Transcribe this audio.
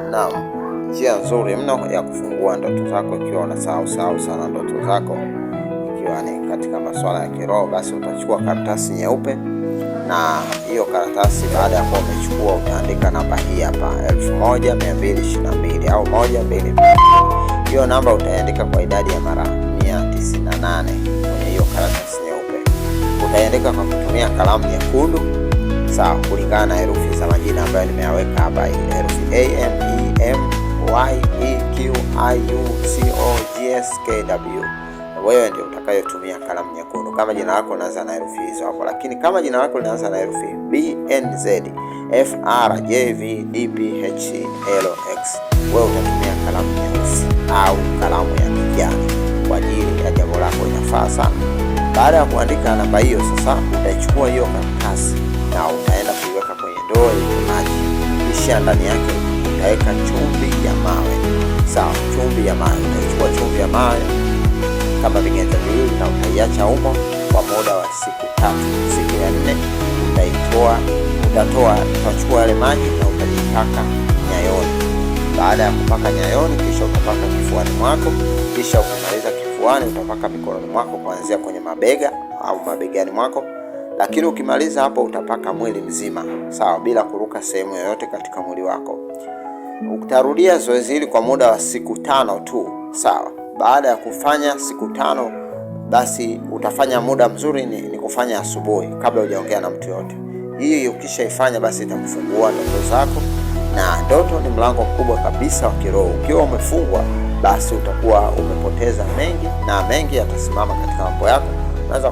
Naam, njia nzuri mno ya kufungua ndoto zako ikiwa unasahau sana ndoto zako, ikiwa ni katika masuala ya kiroho, basi utachukua karatasi nyeupe, na hiyo karatasi baada ya kuwa umechukua utaandika namba hii hapa 1222 au 122. Hiyo namba utaandika kwa idadi ya mara 198 kwenye hiyo karatasi nyeupe. Utaandika kwa kutumia kalamu nyekundu, sawa, kulingana na herufi za majina ambayo nimeyaweka hapa, ile herufi AMEMYEQIUCOGSKW. Wewe ndio utakayotumia kalamu nyekundu kama jina lako linaanza na herufi hizo hapo. Lakini kama jina lako linaanza na herufi BNZFRJVDPHLX, wewe utatumia kalamu nyeusi au kalamu ya kijani kwa ajili ya jambo lako, inafaa sana. Baada ya kuandika namba hiyo, sasa utaichukua hiyo karatasi na utaenda kuiweka kwenye ndoo yenye maji, kisha ndani yake utaweka chumvi ya mawe. Sawa, chumvi ya mawe. Utachukua chumvi ya mawe kama viganja viwili na utaiacha humo kwa muda wa siku 3. Siku ya 4 utachukua yale maji na utajipaka nyayoni. Baada ya kupaka nyayoni, kisha utapaka kifuani mwako, kisha ukimaliza kifuani utapaka mikononi mwako kuanzia kwenye mabega au mabegani mwako. Lakini ukimaliza hapo utapaka mwili mzima, sawa, bila kuruka sehemu yoyote katika mwili wako. Utarudia zoezi hili kwa muda wa siku 5 tu, sawa. Baada ya kufanya siku 5, basi utafanya muda mzuri ni kufanya asubuhi kabla hujaongea na mtu yote. Hii ukishaifanya, basi itakufungua ndoto zako, na ndoto ni mlango mkubwa kabisa wa kiroho. Ukiwa umefungwa, basi utakuwa umepoteza mengi, na mengi yatasimama katika mambo yako. Unaweza